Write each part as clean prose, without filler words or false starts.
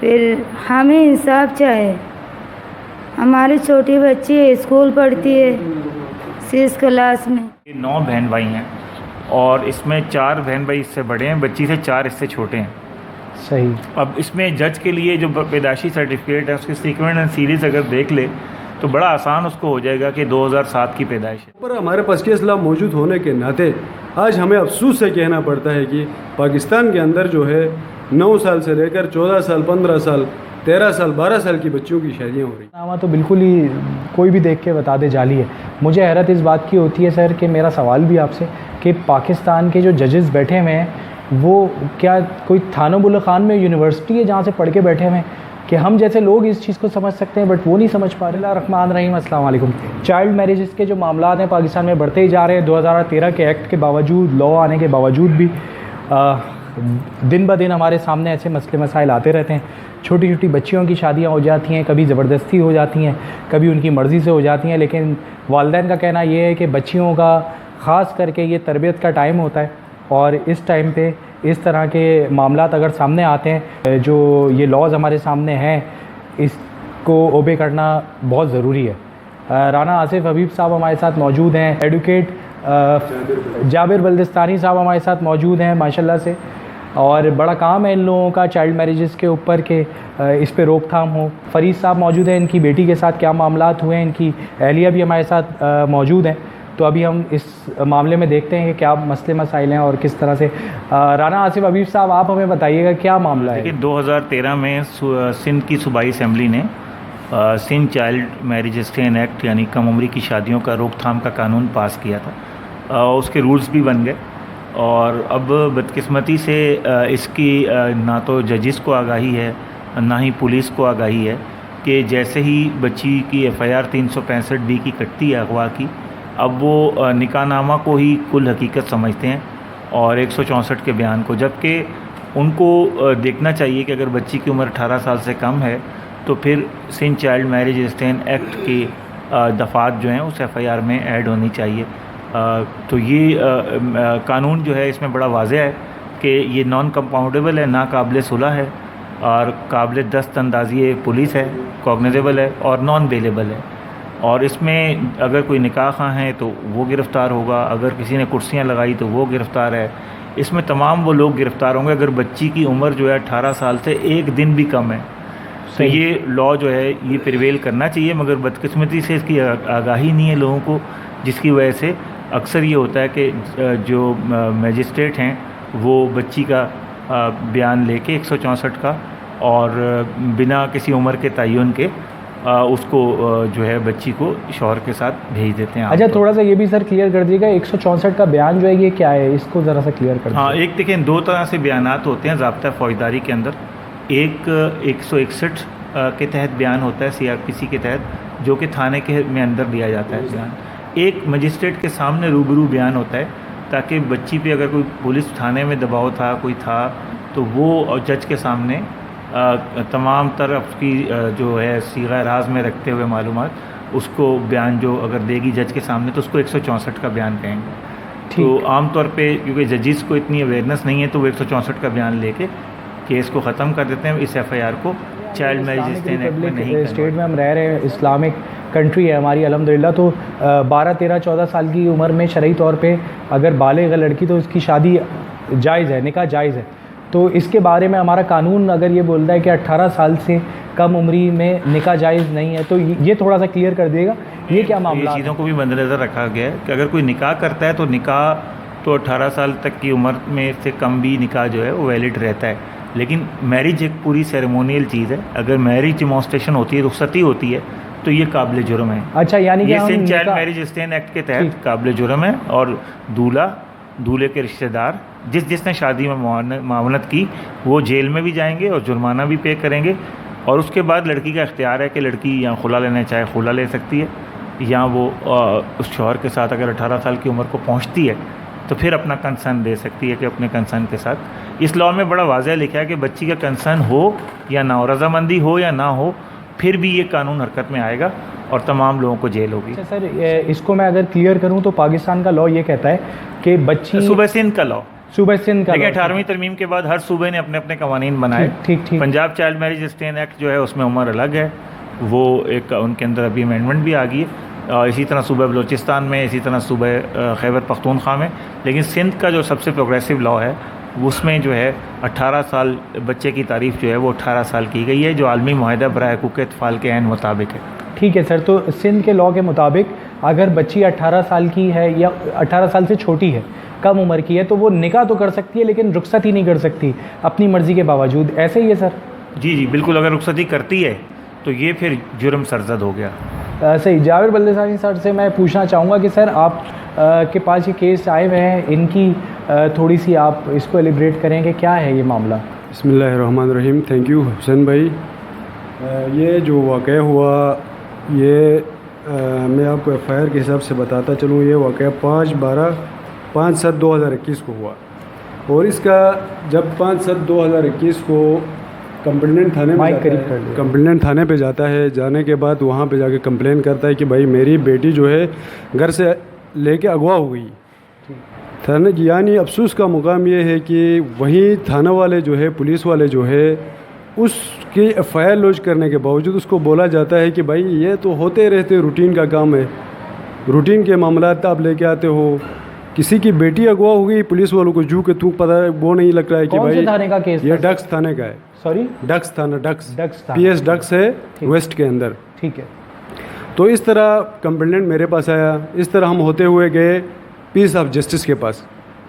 फिर हमें इंसाफ चाहिए। हमारी छोटी बच्ची स्कूल पढ़ती है 6 क्लास में। 9 बहन भाई हैं और इसमें 4 बहन भाई इससे बड़े हैं, बच्ची से 4 इससे छोटे हैं। सही। अब इसमें जज के लिए जो पैदाशी सर्टिफिकेट है उसकी सीक्वेंट एंड सीरीज़ अगर देख ले तो बड़ा आसान उसको हो जाएगा कि 2007 की पैदाइश है। पर हमारे पास केस लॉ मौजूद होने के नाते आज हमें अफसोस से कहना पड़ता है कि पाकिस्तान के अंदर जो है 9 साल से लेकर 14 साल, 15 साल, 13 साल, 12 साल की बच्चियों की शादियाँ हो रही। नामा तो बिल्कुल ही कोई भी देख के बता दे जाली है। मुझे हैरत इस बात की होती है सर कि मेरा सवाल भी आपसे कि पाकिस्तान के जो जजेस बैठे हुए हैं वो क्या कोई थानोबुल खान में यूनिवर्सिटी है जहाँ से पढ़ के बैठे हुए हैं कि हम जैसे लोग इस चीज़ को समझ सकते हैं बट वो नहीं समझ पा रहे। रहमान रहीम, अस्सलाम वालेकुम। चाइल्ड मैरिजेस के जो मामला हैं पाकिस्तान में बढ़ते ही जा रहे हैं। 2013 के एक्ट के बावजूद, लॉ आने के बावजूद भी दिन ब दिन हमारे सामने ऐसे मसले मसाइल आते रहते हैं। छोटी छोटी बच्चियों की शादियाँ हो जाती हैं, कभी ज़बरदस्ती हो जाती हैं, कभी उनकी मर्ज़ी से हो जाती हैं। लेकिन वालिदैन का कहना ये है कि बच्चियों का ख़ास करके ये तरबियत का टाइम होता है और इस टाइम पे इस तरह के मामलात अगर सामने आते हैं, जो ये लॉज़ हमारे सामने हैं, इसको ओबे करना बहुत ज़रूरी है। राना आसिफ हबीब साहब हमारे साथ मौजूद हैं। एडवोकेट जाबिर बल्दिस्तानी साहब हमारे साथ मौजूद हैं माशाल्लाह से, और बड़ा काम है इन लोगों का चाइल्ड मैरिजेस के ऊपर के इस पे रोकथाम हो। फ़रीद साहब मौजूद हैं, इनकी बेटी के साथ क्या मामलात हुए हैं, इनकी अहलिया भी हमारे साथ मौजूद हैं। तो अभी हम इस मामले में देखते हैं कि क्या मसले मसाइल हैं और किस तरह से। राना आसिफ हबीब साहब, आप हमें बताइएगा क्या मामला है। 2013 में सिंध की सूबाई असम्बली ने Sindh child marriage restraint act यानी कम उम्री की शादियों का रोकथाम का कानून पास किया था। उसके रूल्स भी बन गए और अब बदकिस्मती से इसकी ना तो जजिस को आगाही है ना ही पुलिस को आगाही है कि जैसे ही बच्ची की FIR 365B की कटती है अगवा की, अब वो निकाहनामा को ही कुल हकीकत समझते हैं और 164 के बयान को, जबकि उनको देखना चाहिए कि अगर बच्ची की उम्र 18 साल से कम है तो फिर Sindh child marriage restraint act की दफ़ात जो हैं उस FIR में ऐड होनी चाहिए। तो ये कानून जो है इसमें बड़ा वाज़ेह है कि ये नॉन कंपाउंडेबल है, नाकाबिल सुलह है और काबिल दस्तअंदाज़ी पुलिस है, कॉग्निजेबल है और नॉन बेलेबल है। और इसमें अगर कोई निकाह खां है तो वो गिरफ़्तार होगा, अगर किसी ने कुर्सियाँ लगाई तो वो गिरफ़्तार है। इसमें तमाम वो लोग गिरफ़्तार होंगे अगर बच्ची की उम्र जो है 18 साल से एक दिन भी कम है। तो ये लॉ जो है ये प्रिवेल करना चाहिए, मगर बदकिस्मती से इसकी आगाही नहीं है लोगों को, जिसकी वजह से अक्सर ये होता है कि जो मजिस्ट्रेट हैं वो बच्ची का बयान लेके 164 का और बिना किसी उम्र के तयन के उसको जो है बच्ची को शौहर के साथ भेज देते हैं। अच्छा, थोड़ा सा ये भी सर क्लियर कर दीजिएगा 164 का बयान जो है ये क्या है, इसको ज़रा सा क्लियर कर दीजिए। हाँ, एक देखें 2 तरह से बयानात होते हैं ज़ाब्ता फ़ौजदारी के अंदर। एक 161 के तहत बयान होता है CRPC के तहत, जो कि थाने के में अंदर दिया जाता है बयान। एक मजिस्ट्रेट के सामने रूबरू बयान होता है ताकि बच्ची पे अगर कोई पुलिस थाने में दबाव था, कोई था, तो वो जज के सामने तमाम तरफ की जो है सीगा राज में रखते हुए मालूमात उसको बयान जो अगर देगी जज के सामने तो उसको 164 का बयान कहेंगे। तो आमतौर पे क्योंकि जजिस को इतनी अवेयरनेस नहीं है तो वो 164 का बयान लेके केस को ख़त्म कर देते हैं। इस FIR को चाइल्ड मैरिज स्टेन एक्ट में नहीं। स्टेट में हम रह रहे हैं, इस्लामिक कंट्री है हमारी अल्हम्दुलिल्लाह, तो 12, 13, 14 साल की उम्र में शरई तौर पे अगर बालिग लड़की तो उसकी शादी जायज़ है, निकाह जायज़ है। तो इसके बारे में हमारा कानून अगर ये बोलता है कि 18 साल से कम उम्री में निकाह जायज़ नहीं है, तो ये थोड़ा सा क्लियर कर दिएगा ये क्या मामला है। चीज़ों को भी मद्देनज़र रखा गया है कि अगर कोई निकाह करता है तो निकाह तो 18 साल तक की उम्र में से कम भी निकाह जो है वो वैलिड रहता है। लेकिन मैरिज एक पूरी सेरेमोनियल चीज़ है, अगर मैरिज डेमोन्स्ट्रेशन होती है, रुखसती होती है, तो ये काबिल जुर्म है। अच्छा, यानी कि ये Sindh child marriage restraint act के तहत काबिल जुर्म है और दूल्हे के रिश्तेदार जिसने शादी में मावनत की वो जेल में भी जाएंगे और जुर्माना भी पे करेंगे। और उसके बाद लड़की का इख्तियार है कि लड़की यहाँ खुला लेना चाहे खुला ले सकती है, या वो उस शौहर के साथ अगर 18 साल की उम्र को पहुँचती है तो फिर अपना कंसर्न दे सकती है कि अपने कंसर्न के साथ। इस लॉ में बड़ा वाज़ेह लिखा है कि बच्ची का कंसर्न हो या ना हो, रजामंदी हो या ना हो, फिर भी ये कानून हरकत में आएगा और तमाम लोगों को जेल होगी। अच्छा सर, इसको मैं अगर क्लियर करूं तो पाकिस्तान का लॉ ये कहता है कि बच्ची सुबह सिंध का लॉ सूबे सिंध का देखिए, law। 18वीं तरमीम के बाद हर सूबे ने अपने अपने कवानीन बनाए। ठीक ठीक। Punjab child marriage restraint act जो है उसमें उम्र अलग है, वो एक उनके अंदर अभी अमेंडमेंट भी आ गई है। इसी तरह सूबे बलूचिस्तान में, इसी तरह सूबे खैबर पख्तूनख्वा में। लेकिन सिंध का जो सबसे प्रोग्रेसिव लॉ है उसमें जो है 18 साल बच्चे की तारीफ़ जो है वो 18 साल की गई है, जो आलमी मुआहदा बराए हुकूक अतफ़ाल के ऐन मुताबिक है। ठीक है सर, तो सिंध के लॉ के मुताबिक अगर बच्ची 18 साल की है या 18 साल से छोटी है, कम उम्र की है, तो वो निकाह तो कर सकती है लेकिन रुखसत ही नहीं कर सकती अपनी मर्ज़ी के बावजूद, ऐसे ही है सर? जी जी बिल्कुल, अगर रुखसती करती है तो ये फिर जुर्म सरजद हो गया। सही। जावेद बल्देसानी सर से मैं पूछना चाहूँगा कि सर आप के पास ये केस आए हुए हैं, इनकी थोड़ी सी आप इसको एलिब्रेट करें कि क्या है ये मामला। बिस्मिल्लाहिर्रहमानिर्रहीम। थैंक यू हुसैन भाई। ये जो वाक़या हुआ ये मैं आपको FIR के हिसाब से बताता चलूँ। ये वाक़या 5/7/2021 को हुआ और इसका जब 5/7/2021 को कंप्लेंट थाने में जाता है, कंप्लेंट थाने पे जाता है, जाने के बाद वहाँ पे जाके कंप्लेन करता है कि भाई मेरी बेटी जो है घर से लेके अगवा हो गई। थाने यानी अफसोस का मुकाम ये है कि वहीं थाना वाले जो है, पुलिस वाले जो है, उसकी FIR लॉन्च करने के बावजूद उसको बोला जाता है कि भाई ये तो होते रहते, रूटीन का काम है, रूटीन के मामलात आप लेके आते हो। किसी की बेटी अगवा हो गई, पुलिस वालों को जू के तू पता है वो नहीं लग रहा है कि कौन भाई से थाने का केस ये था? डक्स थाने का है। सॉरी, डक्स थाना, डक्स थाना। PS डक्स है वेस्ट के अंदर। ठीक है। तो इस तरह कंप्लेंट मेरे पास आया, इस तरह हम होते हुए गए पीस ऑफ जस्टिस के पास।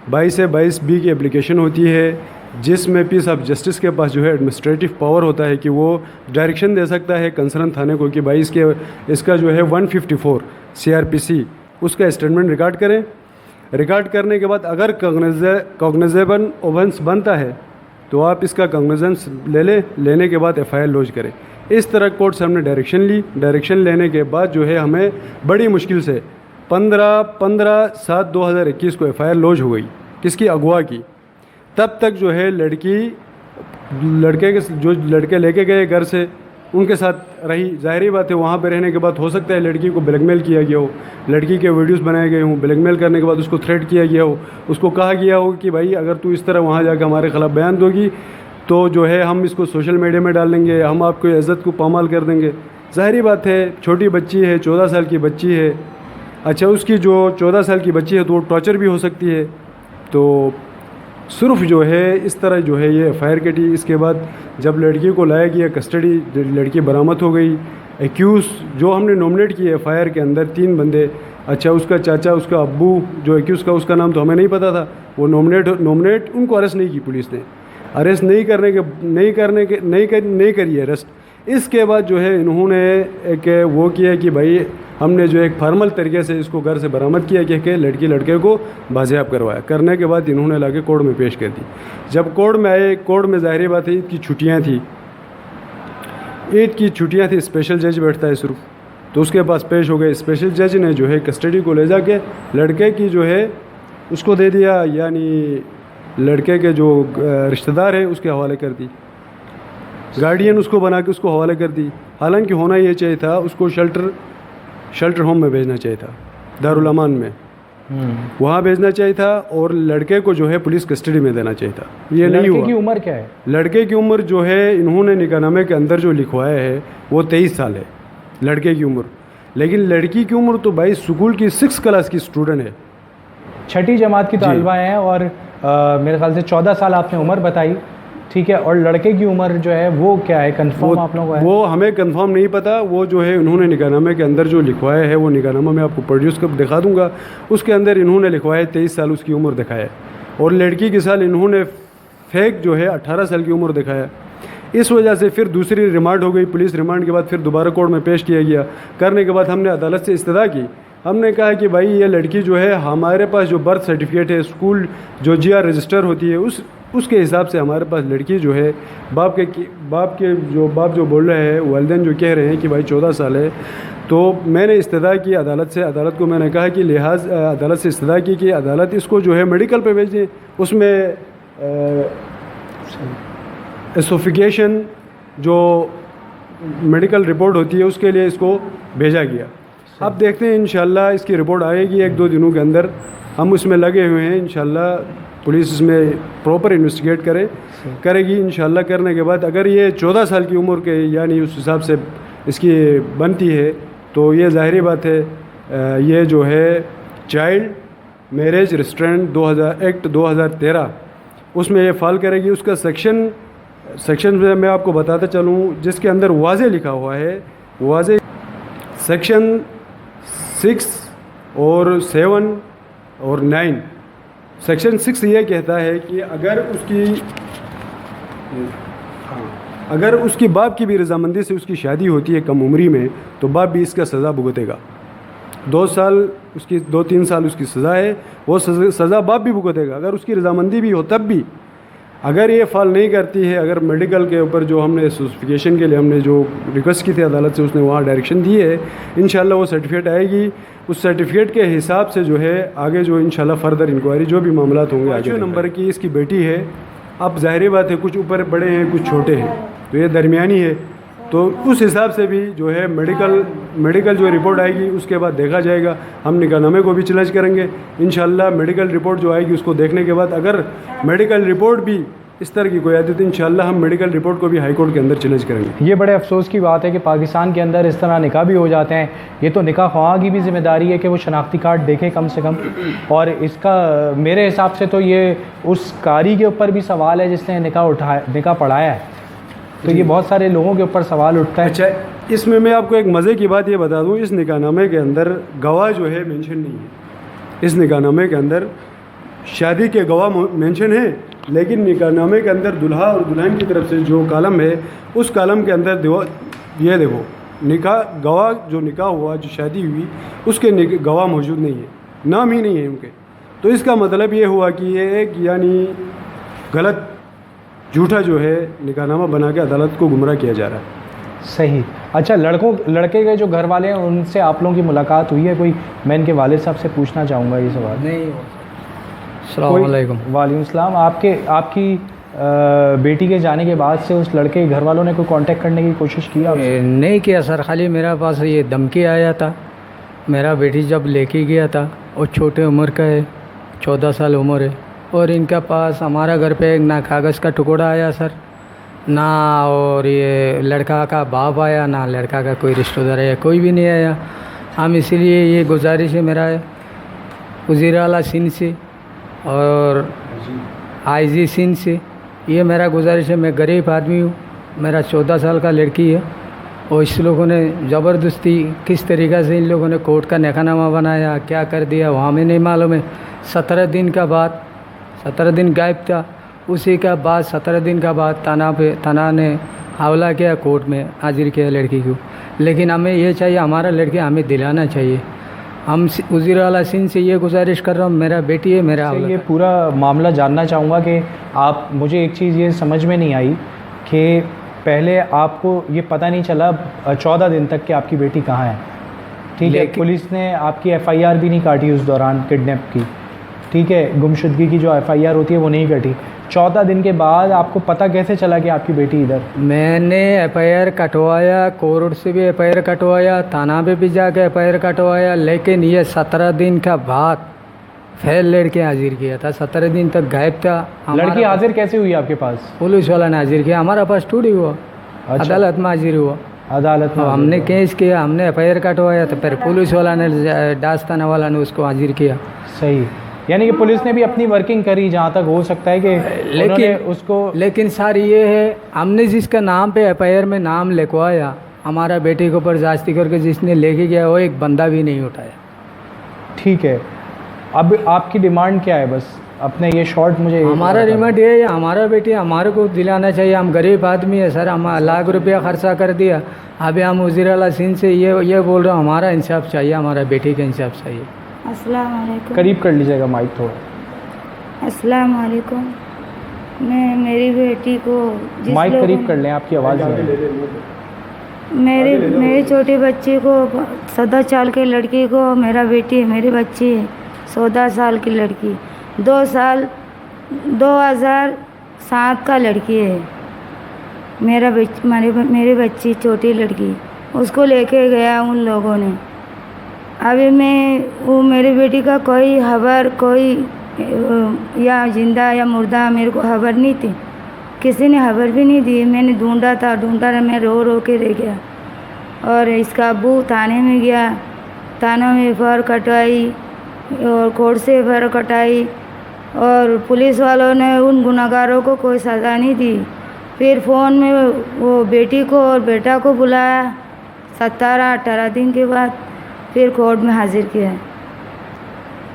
22 से 22B की एप्लीकेशन होती है जिसमें पीस ऑफ जस्टिस के पास जो है एडमिनिस्ट्रेटिव पावर होता है कि वो डायरेक्शन दे सकता है कंसर्न थाने को कि भाई इसका जो है 154 CRPC उसका स्टेटमेंट रिकॉर्ड करें। रिकॉर्ड करने के बाद अगर कॉग्निजेबल ओफेंस बनता है तो आप इसका कॉग्निजेंस लेने के बाद FIR लॉन्च करें। इस तरह कोर्ट से हमने डायरेक्शन ली। डायरेक्शन लेने के बाद जो है हमें बड़ी मुश्किल से 15/7/2021 को FIR लॉन्च हो गई, किसकी? अगवा की। तब तक जो है लड़के लेके गए घर से, उनके साथ रही। ज़ाहिरी बात है वहाँ पे रहने के बाद हो सकता है लड़की को ब्लैकमेल किया गया हो, लड़की के वीडियोस बनाए गए हों, ब्लैकमेल करने के बाद उसको थ्रेट किया गया हो, उसको कहा गया हो कि भाई अगर तू इस तरह वहाँ जाकर हमारे ख़िलाफ़ बयान दोगी तो जो है हम इसको सोशल मीडिया में डाल देंगे, हम आपको इज़्ज़त को पामाल कर देंगे। ज़ाहिरी बात है छोटी बच्ची है, 14 साल की बच्ची है। अच्छा, उसकी जो 14 साल की बच्ची है तो वो टॉर्चर भी हो सकती है। तो सिर्फ जो है इस तरह जो है ये FIR कटी। इसके बाद जब लड़की को लाया गया कस्टडी, लड़की बरामद हो गई। एक्यूज़ जो हमने नॉमिनेट किए FIR के अंदर 3 बंदे। अच्छा, उसका चाचा, उसका अब्बू जो एक्यूज़ का, उसका नाम तो हमें नहीं पता था, वो नॉमिनेट उनको अरेस्ट नहीं की पुलिस ने। अरेस्ट नहीं करी अरेस्ट। इसके बाद जो है इन्होंने एक वो किया कि भाई हमने जो एक फार्मल तरीके से इसको घर से बरामद किया कि लड़के को बाजियाब करवाया। करने के बाद इन्होंने लाके कोर्ट में पेश कर दी। जब कोर्ट में आए, कोर्ट में ज़ाहिर बात है ईद की छुट्टियाँ थी, स्पेशल जज बैठता है सिर्फ, तो उसके पास पेश हो गए। स्पेशल जज ने जो है कस्टडी को ले जाके लड़के की जो है उसको दे दिया, यानी लड़के के जो रिश्तेदार है उसके हवाले कर दी, गार्डियन उसको बना के उसको हवाले कर दी। हालांकि होना ये चाहिए था उसको शेल्टर होम में भेजना चाहिए था, दारुल अमान में वहाँ भेजना चाहिए था, और लड़के को जो है पुलिस कस्टडी में देना चाहिए था। ये नहीं हुआ। लड़के की उम्र क्या है? लड़के की उम्र जो है इन्होंने निकाहनामे के अंदर जो लिखवाया है वो 23 साल है लड़के की उम्र, लेकिन लड़की की उम्र तो भाई स्कूल की 6th क्लास की स्टूडेंट है, 6ठी जमात की तालिबा हैं, और मेरे ख्याल से 14 साल आपने उम्र बताई, ठीक है। और लड़के की उम्र जो है वो क्या है, कंफर्म आप लोगों को है? वो हमें कंफर्म नहीं पता। वो जो है इन्होंने निकाहनामे के अंदर जो लिखवाया है वो निकाहनामा मैं आपको प्रोड्यूस कर दिखा दूंगा। उसके अंदर इन्होंने लिखवाया 23 साल उसकी उम्र दिखाया, और लड़की के साल इन्होंने फेक जो है 18 साल की उम्र दिखाया। इस वजह से फिर दूसरी रिमांड हो गई। पुलिस रिमांड के बाद फिर दोबारा कोर्ट में पेश किया गया। करने के बाद हमने अदालत से इस्तदा की। हमने कहा कि भाई ये लड़की जो है, हमारे पास जो बर्थ सर्टिफिकेट है, स्कूल जो GR रजिस्टर होती है उसके हिसाब से हमारे पास लड़की जो है, बाप जो बोल रहे हैं, वालिदैन जो कह रहे हैं कि भाई 14 साल है। तो मैंने इस्तदा की अदालत से। अदालत को मैंने कहा कि अदालत से इस्तदा की कि अदालत इसको जो है मेडिकल पे भेज दें, उसमें एसोफिकेशन जो मेडिकल रिपोर्ट होती है उसके लिए इसको भेजा गया। अब देखते हैं इंशाल्लाह इसकी रिपोर्ट आएगी 1-2 दिनों के अंदर। हम उसमें लगे हुए हैं, इंशाल्लाह पुलिस इसमें प्रॉपर इन्वेस्टिगेट करेगी। इंशाल्लाह करने के बाद अगर ये 14 साल की उम्र के यानी उस हिसाब से इसकी बनती है तो ये ज़ाहिरी बात है ये जो है चाइल्ड मैरिज रिस्ट्रेंट 2000 एक्ट 2013 उसमें ये फॉल करेगी। उसका सेक्शन में मैं आपको बताता चलूँ जिसके अंदर वाज़े लिखा हुआ है, वाज़े सेक्शन 6 और 7 और 9। सेक्शन 6 ये कहता है कि अगर उसकी बाप की भी रजामंदी से उसकी शादी होती है कम उम्री में तो बाप भी इसका सज़ा भुगतेगा। 2-3 साल उसकी सज़ा है, वो सज़ा बाप भी भुगतेगा अगर उसकी रजामंदी भी हो तब भी। अगर ये फॉल नहीं करती है, अगर मेडिकल के ऊपर जो हमने सर्टिफिकेशन के लिए हमने जो रिक्वेस्ट की थी अदालत से उसने वहाँ डायरेक्शन दी है, इंशाल्लाह वो सर्टिफिकेट आएगी। उस सर्टिफिकेट के हिसाब से जो है आगे जो इंशाल्लाह फर्दर इंक्वायरी जो भी मामलात होंगे। 5 नंबर की इसकी बेटी है। अब ज़ाहिर बात है कुछ ऊपर बड़े हैं कुछ छोटे हैं तो ये दरमियानी है, तो उस हिसाब से भी जो है मेडिकल जो रिपोर्ट आएगी उसके बाद देखा जाएगा। हम निकाहनामे को भी चैलेंज करेंगे इंशाल्लाह। मेडिकल रिपोर्ट जो आएगी उसको देखने के बाद अगर मेडिकल रिपोर्ट भी इस तरह की कोई आती तो इंशाल्लाह हम मेडिकल रिपोर्ट को भी हाई कोर्ट के अंदर चैलेंज करेंगे। ये बड़े अफसोस की बात है कि पाकिस्तान के अंदर इस तरह निकाह भी हो जाते हैं। ये तो निकाह ख्वाह की भी जिम्मेदारी है कि वो शनाख्ती कार्ड देखे कम से कम। और इसका मेरे हिसाब से तो ये उस कारी के ऊपर भी सवाल है जिसने निकाह पढ़ाया है, तो ये बहुत सारे लोगों के ऊपर सवाल उठता है। अच्छा, इसमें मैं आपको एक मज़े की बात ये बता दूँ, इस निकाहनामे के अंदर गवाह जो है मेंशन नहीं है। इस निकाहनामे के अंदर शादी के गवाह मेंशन है, लेकिन निकाहनामे के अंदर दुल्हा और दुल्हन की तरफ से जो कॉलम है उस कॉलम के अंदर ये देखो गवाह जो निकाह हुआ जो शादी हुई उसके गवाह मौजूद नहीं है, नाम ही नहीं है उनके। तो इसका मतलब ये हुआ कि ये एक यानी गलत झूठा जो है निकाहनामा बना के अदालत को गुमराह किया जा रहा है। सही। अच्छा, लड़के के जो घर वाले हैं उनसे आप लोगों की मुलाकात हुई है कोई? मैं इनके वालिद साहब से पूछना चाहूँगा ये सवाल। नहीं। अस्सलाम वालेकुम। वालेकुम सलाम। आपकी बेटी के जाने के बाद से उस लड़के के घर वालों ने कोई कांटेक्ट करने की कोशिश की आपसे? नहीं किया सर, खाली मेरा पास ये धमकी आया था। मेरा बेटी जब लेके गया था वो छोटे उम्र का है, 14 साल उम्र है, और इनका पास हमारा घर पे एक ना कागज़ का टुकड़ा आया सर, ना और ये लड़का का बाप आया, ना लड़का का कोई रिश्तेदार आया, कोई भी नहीं आया। हम इसीलिए ये गुजारिश है मेरा वज़ीर आला सिंध से और आईजी सिंध से, ये मेरा गुजारिश है। मैं गरीब आदमी हूँ, मेरा 14 साल का लड़की है और इस लोगों ने ज़बरदस्ती किस तरीक़े से इन लोगों ने कोर्ट का निकाहनामा बनाया, क्या कर दिया वहाँ में नहीं मालूम है। 17 दिन का बाद 17 दिन गायब था, उसी का बाद 17 दिन का बाद थाना ने हमला किया, कोर्ट में हाजिर किया लड़की को। लेकिन हमें ये चाहिए, हमारा लड़की हमें दिलाना चाहिए। हम वज़ीर आला सिंध से ये गुजारिश कर रहा हूँ, मेरा बेटी है, मेरा ये पूरा मामला जानना चाहूँगा कि आप, मुझे एक चीज़ ये समझ में नहीं आई कि पहले आपको ये पता नहीं चला 14 दिन तक कि आपकी बेटी कहाँ है, ठीक है। पुलिस ने आपकी FIR भी नहीं काटी उस दौरान किडनैप की, ठीक है, गुमशुदगी की जो FIR होती है वो नहीं कटी। 14 दिन के बाद आपको पता कैसे चला कि आपकी बेटी इधर? मैंने FIR कटवाया, कोर्ट से भी FIR कटवाया, थाना पे भी जाके FIR कटवाया, लेकिन ये 17 दिन का बाद फिर लड़के हाजिर किया था। 17 दिन तक गायब था। लड़की हाजिर कैसे हुई आपके पास? पुलिस वाला ने हाजिर किया, हमारा पास थोड़ी हुआ। अच्छा। अदालत में हाजिर हुआ, अदालत में हमने केस किया, हमने FIR कटवाया, तो फिर पुलिस वाला ने, डास थाना वाला ने उसको हाजिर किया। सही, यानी कि पुलिस ने भी अपनी वर्किंग करी जहाँ तक हो सकता है कि लेकिन सर ये है, हमने जिसका नाम पे FIR में नाम लिखवाया, हमारा बेटे के ऊपर जास्ती करके जिसने लेके गया वो एक बंदा भी नहीं उठाया। ठीक है, अब आपकी डिमांड क्या है? बस अपने ये शॉर्ट मुझे हमारा डिमांड ये है, हमारा बेटे हमारे को दिलाना चाहिए। हम गरीब आदमी है सर, हम लाख रुपया खर्चा कर दिया, अभी हम वज़ीर आला सिंध से ये बोल रहे हो, हमारा इंसाफ चाहिए, हमारा बेटे का इंसाफ चाहिए। अस्सलाम वालेकुम। करीब कर लीजिएगा माइक थोड़ा। अस्सलाम वालेकुम। मैं मेरी बेटी को माइक करीब कर लें, आपकी आवाज़ मेरे छोटे बच्चे को 14 साल के लड़की को, मेरा बेटी है, मेरी बच्ची है 14 साल की लड़की, 2007 का लड़की है मेरी बच्ची छोटी लड़की, उसको लेके गया उन लोगों ने। अभी वो मेरी बेटी का कोई खबर, कोई या जिंदा या मुर्दा मेरे को खबर नहीं थी, किसी ने खबर भी नहीं दी। मैंने ढूंढा था, मैं रो रो के रह गया। और इसका अब्बू थाने में गया, थाना में एफआईआर कटवाई और कोर्ट से एफआईआर कटाई, और पुलिस वालों ने उन गुनहगारों को कोई सज़ा नहीं दी। फिर फ़ोन में वो बेटी को और बेटा को बुलाया, 17-18 दिन के बाद फिर कोर्ट में हाजिर किया।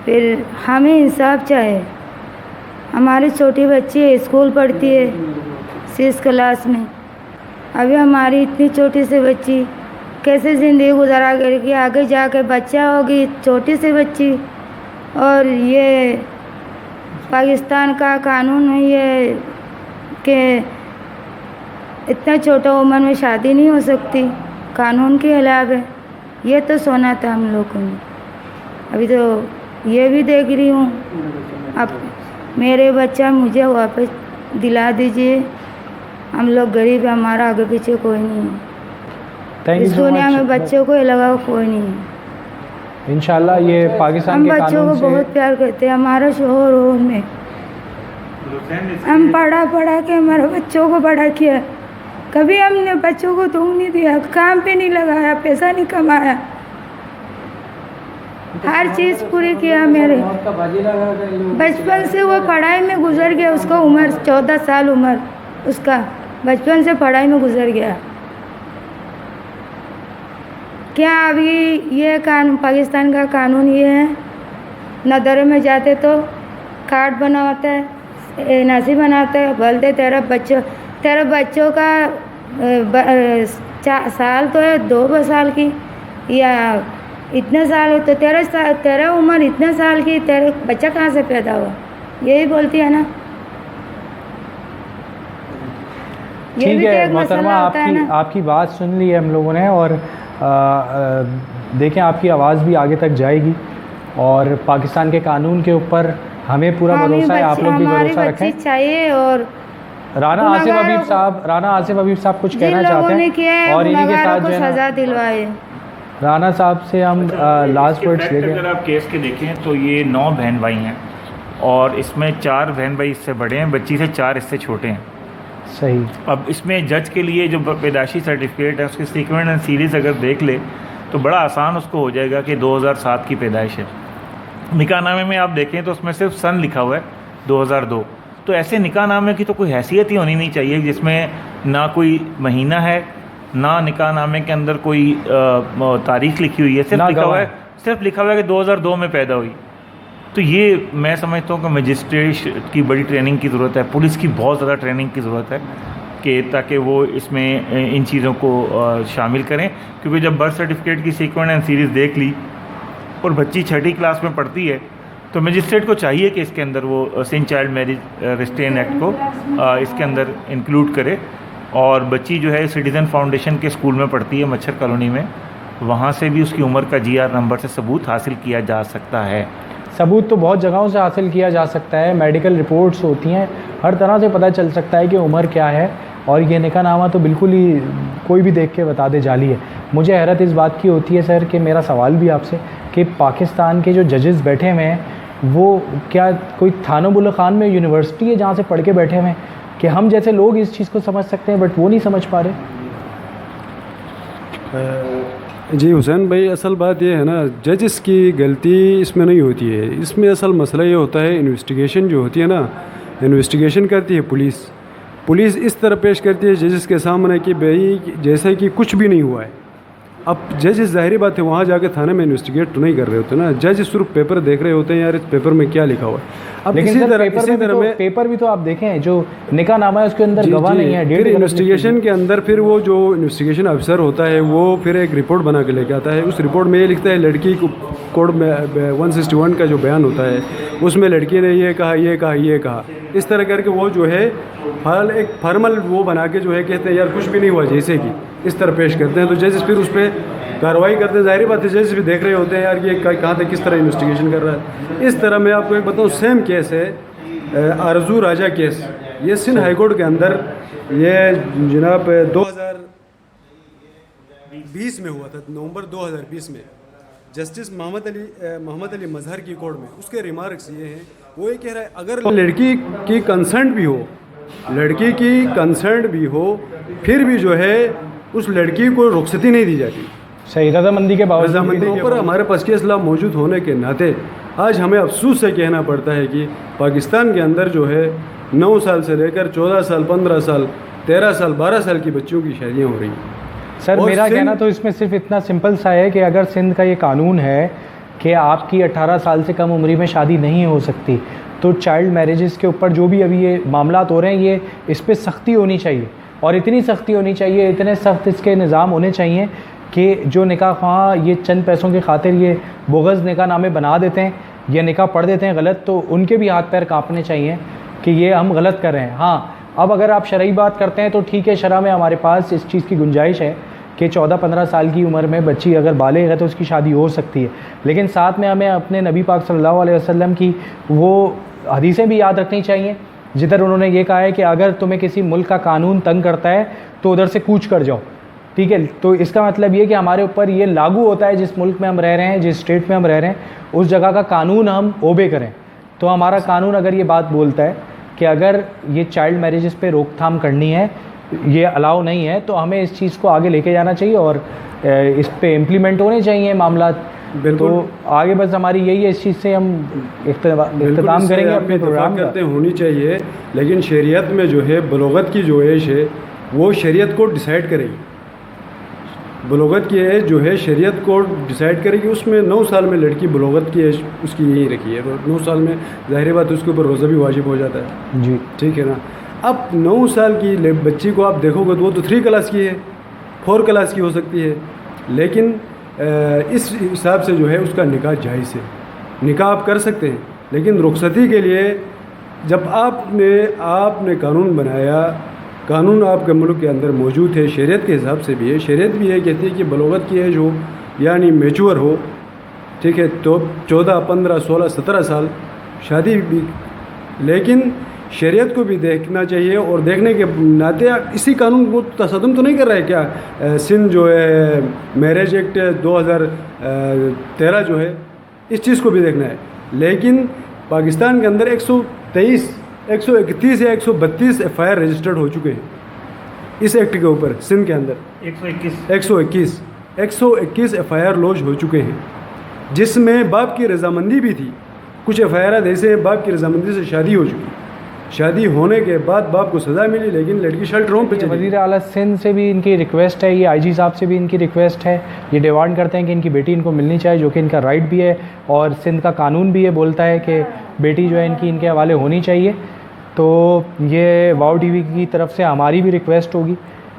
फिर हमें इंसाफ चाहिए। हमारी छोटी बच्ची है, स्कूल पढ़ती है 6 क्लास में। अभी हमारी इतनी छोटी सी बच्ची कैसे ज़िंदगी गुजारा करेगी, आगे जाके बच्चा होगी, छोटी सी बच्ची। और ये पाकिस्तान का कानून है ये कि इतना छोटा उम्र में शादी नहीं हो सकती, कानून के खिलाफ है। ये तो सुना था हम लोगों ने, अभी तो ये भी देख रही हूँ। अब मेरे बच्चा मुझे वापस दिला दीजिए, हम लोग गरीब हैं, हमारा आगे पीछे कोई नहीं है। थैंक यू इस सो दुनिया में मच। बच्चों को लगा कोई नहीं है। इंशाल्लाह ये पाकिस्तान हम के बच्चों कानून को से बहुत प्यार करते हैं, हमारा शोहर हो में हम पढ़ा के हमारे बच्चों को बड़ा किया। कभी हमने बच्चों को दूध नहीं दिया, काम पे नहीं लगाया, पैसा नहीं कमाया, हर चीज़ पूरी किया। मेरे बचपन से वो पढ़ाई में गुजर गया, उसका उम्र 14 साल उम्र उसका बचपन से पढ़ाई में गुजर गया। क्या अभी ये कानून पाकिस्तान का कानून ये है, नदरे में जाते तो कार्ड बनाता है, एनआरसी बनाता है, बोलते तेरा बच्चों का साल तो है 2 साल की या इतने साल हो तो तेरा उम्र इतने साल की, तेरा बच्चा कहाँ से पैदा हुआ, यही बोलती है ना। ये ठीक भी तो है एक मोहतरमा, मसला होता है ना। आपकी बात सुन ली है हम लोगों ने, और देखें आपकी आवाज़ भी आगे तक जाएगी, और पाकिस्तान के कानून के ऊपर हमें पूरा भरोसा है, आप लोग भी भरोसा रखें। चाहिए। और राना आसिफ हबीब साहब कुछ कहना चाहते हैं, और इन्हीं के साथ जो है ना सजा दिलवाए। राना साहब से हम लास्ट वर्ड्स लेंगे। अगर आप केस के देखें तो ये 9 बहन भाई हैं, और इसमें 4 बहन भाई इससे बड़े हैं, बच्ची से 4 इससे छोटे हैं। सही। अब इसमें जज के लिए जो पैदाशी सर्टिफिकेट है उसकी सीक्वेंस एंड सीरीज़ अगर देख ले तो बड़ा आसान उसको हो जाएगा कि 2007 की पैदाइश है। निकाहनामे में आप देखें तो उसमें सिर्फ सन लिखा हुआ है 2002। तो ऐसे निकाहनामे की तो कोई हैसियत ही होनी नहीं चाहिए जिसमें ना कोई महीना है, ना निकाहनामे के अंदर कोई तारीख लिखी हुई है, सिर्फ लिखा हुआ है कि 2002 में पैदा हुई। तो ये मैं समझता हूँ कि मजिस्ट्रेट की बड़ी ट्रेनिंग की ज़रूरत है, पुलिस की बहुत ज़्यादा ट्रेनिंग की ज़रूरत है कि ताकि वो इसमें इन चीज़ों को शामिल करें। क्योंकि जब बर्थ सर्टिफिकेट की सीक्वेंस एंड सीरीज़ देख ली और बच्ची 6ठी क्लास में पढ़ती है तो मजिस्ट्रेट को चाहिए कि इसके अंदर वो Sindh child marriage restraint act को इसके अंदर इंक्लूड करे। और बच्ची जो है सिटीज़न फाउंडेशन के स्कूल में पढ़ती है मच्छर कॉलोनी में, वहाँ से भी उसकी उम्र का GR नंबर से सबूत हासिल किया जा सकता है। सबूत तो बहुत जगहों से हासिल किया जा सकता है, मेडिकल रिपोर्ट्स होती हैं, हर तरह से पता चल सकता है कि उम्र क्या है। और ये निकाहनामा तो बिल्कुल ही कोई भी देख के बता दे जाली है। मुझे हैरत इस बात की होती है सर कि मेरा सवाल भी आपसे कि पाकिस्तान के जो जजेस बैठे हुए हैं वो क्या कोई थानो खान में यूनिवर्सिटी है जहाँ से पढ़ के बैठे हुए हैं कि हम जैसे लोग इस चीज़ को समझ सकते हैं बट वो नहीं समझ पा रहे। जी हुसैन भाई, असल बात ये है ना, जजेस की गलती इसमें नहीं होती है। इसमें असल मसला ये होता है इन्वेस्टिगेशन जो होती है ना, इन्वेस्टिगेशन करती है पुलिस इस तरह पेश करती है जजेस के सामने कि भाई जैसे कि कुछ भी नहीं हुआ है। अब जजेस ज़ाहिरी बात है वहाँ जाके थाने में इन्वेस्टिगेट तो नहीं कर रहे होते ना, जज सिर्फ पेपर देख रहे होते हैं यार इस पेपर में क्या लिखा हुआ है। अब लेकिन इसी सर तरह में पेपर भी तो आप देखें जो निकाहनामा है उसके अंदर गवाह नहीं है। फिर इन्वेस्टिगेशन के अंदर फिर वो जो इन्वेस्टिगेशन अफसर होता है वो फिर एक रिपोर्ट बना के लेके आता है। उस रिपोर्ट में ये लिखता है लड़की को कोड में 161 का जो बयान होता है उसमें लड़की ने ये कहा, इस तरह करके वो जो है एक फॉर्मल वो बना के जो है कहते हैं यार कुछ भी नहीं हुआ जैसे कि इस तरह पेश करते हैं। तो जजेस फिर उस पर कार्रवाई करते हैं। ज़ाहिर बात है जजेस भी देख रहे होते हैं यार ये कहाँ तक किस तरह इन्वेस्टिगेशन कर रहा है। इस तरह मैं आपको एक बताऊँ, सेम केस है आरजू राजा केस, ये सिंध हाई कोर्ट के अंदर ये जनाब 2020 में हुआ था, नवंबर 2020 में। जस्टिस मोहम्मद अली मजहर की कोर्ट में, उसके रिमार्क्स ये हैं, वो ये कह रहा है अगर लड़की की कंसर्न भी हो, लड़की की कंसर्न भी हो, फिर भी जो है उस लड़की को रुखसती नहीं दी जाती। सही, रजामंदी के बावजूद रजामंदी के ऊपर हमारे पास केस लॉ मौजूद होने के नाते आज हमें अफसोस से कहना पड़ता है कि पाकिस्तान के अंदर जो है 9 साल से लेकर 14 साल, 15 साल, 13 साल, 12 साल की बच्चियों की शादियाँ हो रही हैं। सर और मेरा कहना तो इसमें सिर्फ इतना सिंपल सा है कि अगर सिंध का ये कानून है कि आपकी 18 साल से कम उम्र में शादी नहीं हो सकती, तो चाइल्ड मैरिजेस के ऊपर जो भी अभी ये मामलात हो रहे हैं, ये इस पर सख्ती होनी चाहिए, और इतनी सख्ती होनी चाहिए, इतने सख्त इसके निज़ाम होने चाहिए कि जो निकाह ख्वाह ये चंद पैसों की खातिर ये बोगस निकाह नामे बना देते हैं या निकाह पढ़ देते हैं गलत, तो उनके भी हाथ पैर कांपने चाहिए कि ये हम गलत कर रहे हैं। हाँ, अब अगर आप शरई बात करते हैं तो ठीक है, शरह में हमारे पास इस चीज़ की गुंजाइश है कि 14-15 साल की उम्र में बच्ची अगर बालिग है तो उसकी शादी हो सकती है, लेकिन साथ में हमें अपने नबी पाक सल्लल्लाहु अलैहि वसल्लम की वो हदीसें भी याद रखनी चाहिए, जिधर उन्होंने ये कहा है कि अगर तुम्हें किसी मुल्क का कानून तंग करता है तो उधर से कूच कर जाओ। ठीक है, तो इसका मतलब ये कि हमारे ऊपर ये लागू होता है, जिस मुल्क में हम रह रहे हैं, जिस स्टेट में हम रह रहे हैं, उस जगह का कानून हम ओबे करें। तो हमारा कानून अगर ये बात बोलता है कि अगर ये चाइल्ड मैरिजेस पे रोकथाम करनी है, ये अलाउ नहीं है, तो हमें इस चीज़ को आगे लेके जाना चाहिए और इस पे इम्प्लीमेंट होने चाहिए मामला। बिल्कुल। तो आगे बस हमारी यही है, इस चीज़ से हम इख्तिताम करेंगे अपने प्रोग्राम का। करते होनी चाहिए, लेकिन शरीयत में जो है बलोगत की जो एज है वो शरीयत को डिसाइड करेगी। बलोगत की एज जो है शरीयत को डिसाइड करेगी, उसमें 9 साल में लड़की बलोगत की एज उसकी यही रखी है, तो 9 साल में ज़ाहिर बात उसके ऊपर रोज़ा भी वाजिब हो जाता है। जी ठीक है ना। अब 9 साल की बच्ची को आप देखोगे तो वो तो 3 क्लास की है, 4 क्लास की हो सकती है, लेकिन इस हिसाब से जो है उसका निकाह जायज़ है, निकाह आप कर सकते हैं। लेकिन रुखसती के लिए जब आपने कानून बनाया, कानून आपके मुल्क के अंदर मौजूद है, शरीयत के हिसाब से भी है, शरीयत भी ये कहती है कि बलोगत की एज हो यानी मैच्योर हो, ठीक है, तो 14, 15, 16, 17 साल शादी भी, लेकिन शरीयत को भी देखना चाहिए। और देखने के नाते इसी कानून को तसदुम तो नहीं कर रहा है क्या सिंध जो है मैरिज एक्ट 2013 जो है, इस चीज़ को भी देखना है। लेकिन पाकिस्तान के अंदर 123, 131 या 132 FIR रजिस्टर्ड हो चुके हैं इस एक्ट के ऊपर। सिंध के अंदर 121 FIR लॉन्च हो चुके हैं, जिसमें बाप की रजामंदी भी थी। कुछ FIR ऐसे हैं बाप की रजामंदी से शादी हो चुकी, शादी होने के बाद बाप को सज़ा मिली, लेकिन लड़की शर्ट रोम पे चली। वज़ीर आला सिंध से भी इनकी रिक्वेस्ट है, ये IG साहब से भी इनकी रिक्वेस्ट है, ये डिमांड करते हैं कि इनकी बेटी इनको मिलनी चाहिए, जो कि इनका राइट भी है और सिंध का कानून भी ये बोलता है कि बेटी जो है इनके हवाले होनी चाहिए। तो ये वाव TV की तरफ से हमारी भी रिक्वेस्ट होगी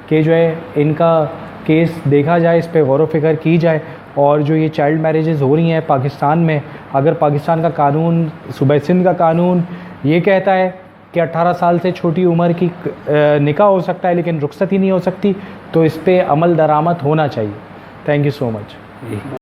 कि जो है इनका केस देखा जाए, इस पर गौर व फिक्र की जाए, और जो ये चाइल्ड मैरिजेज़ हो रही हैं पाकिस्तान में, अगर पाकिस्तान का कानून, सूबे सिंध का कानून ये कहता है कि 18 साल से छोटी उम्र की निकाह हो सकता है लेकिन रुखसती नहीं हो सकती, तो इस पर अमल दरामद होना चाहिए। Thank you so much.